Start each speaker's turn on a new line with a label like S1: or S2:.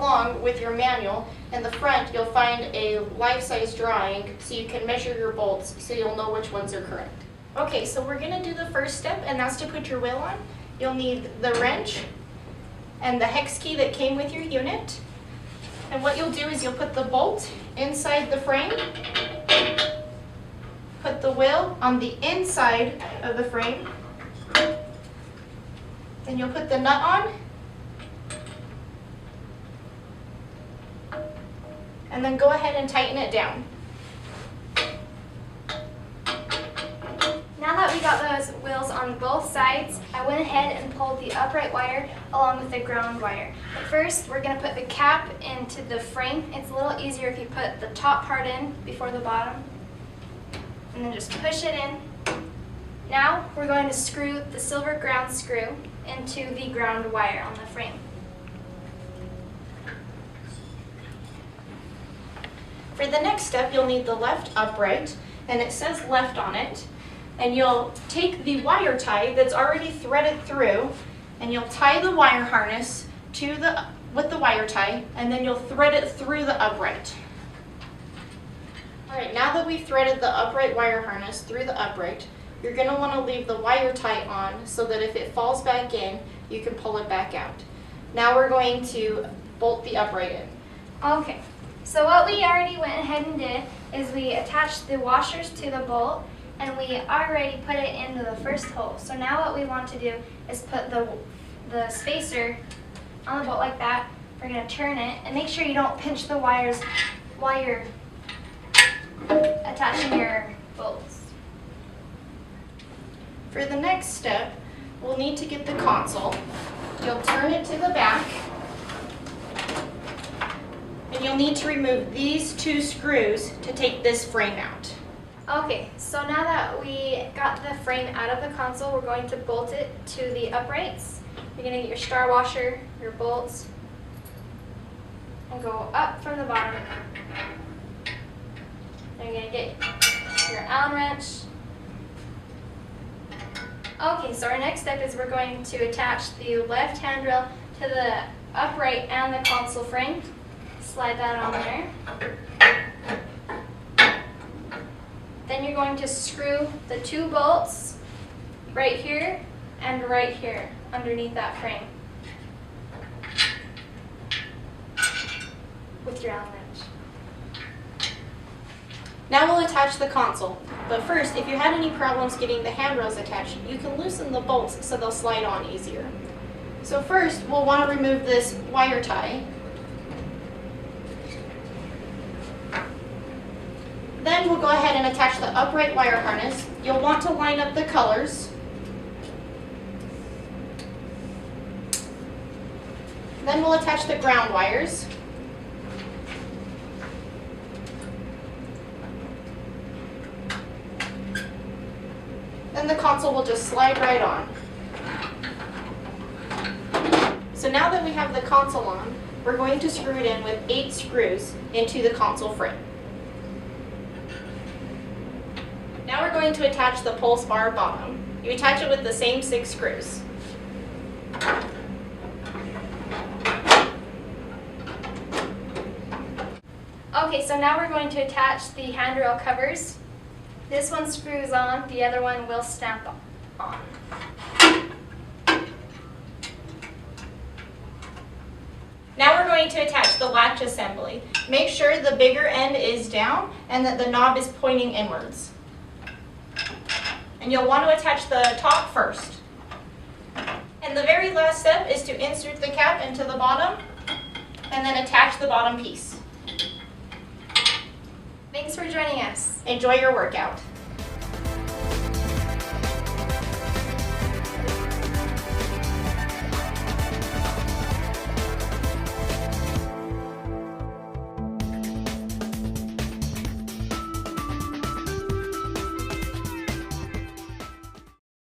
S1: along with your manual, in the front you'll find a life-size drawing so you can measure your bolts so you'll know which ones are correct. Okay, so we're going to do the first step, and that's to put your wheel on. You'll need the wrench and the hex key that came with your unit. And what you'll do is you'll put the bolt inside the frame, put the wheel on the inside of the frame, then you'll put the nut on, and then go ahead and tighten it down.
S2: Now that we got those wheels on both sides, I went ahead and pulled the upright wire along with the ground wire. But first, we're going to put the cap into the frame. It's a little easier if you put the top part in before the bottom, and then just push it in. Now, we're going to screw the silver ground screw into the ground wire on the frame.
S1: For the next step, you'll need the left upright, and it says left on it. And you'll take the wire tie that's already threaded through, and you'll tie the wire harness with the wire tie, and then you'll thread it through the upright. Alright, now that we've threaded the upright wire harness through the upright, you're going to want to leave the wire tie on so that if it falls back in, you can pull it back out. Now we're going to bolt the upright in.
S2: Okay, so what we already went ahead and did is we attached the washers to the bolt, and we already put it into the first hole. So now what we want to do is put the spacer on the bolt like that. We're going to turn it, and make sure you don't pinch the wires while you're attaching your bolts.
S1: For the next step, we'll need to get the console. You'll turn it to the back, and you'll need to remove these two screws to take this frame out.
S2: Okay, so now that we got the frame out of the console, we're going to bolt it to the uprights. You're going to get your star washer, your bolts, and go up from the bottom. Then you're going to get your Allen wrench. Okay, so our next step is we're going to attach the left handrail to the upright and the console frame. Slide that on there. Then you're going to screw the two bolts right here and right here underneath that frame with your Allen wrench.
S1: Now we'll attach the console, but first, if you had any problems getting the handrails attached, you can loosen the bolts so they'll slide on easier. So first, we'll want to remove this wire tie. Then we'll go ahead and attach the upright wire harness. You'll want to line up the colors. Then we'll attach the ground wires. Then the console will just slide right on. So now that we have the console on, we're going to screw it in with 8 screws into the console frame. Now we're going to attach the pulse bar bottom. You attach it with the same 6 screws.
S2: Okay, so now we're going to attach the handrail covers. This one screws on, the other one will snap on.
S1: Now we're going to attach the latch assembly. Make sure the bigger end is down and that the knob is pointing inwards. And you'll want to attach the top first. And the very last step is to insert the cap into the bottom and then attach the bottom piece.
S2: Thanks for joining us.
S1: Enjoy your workout.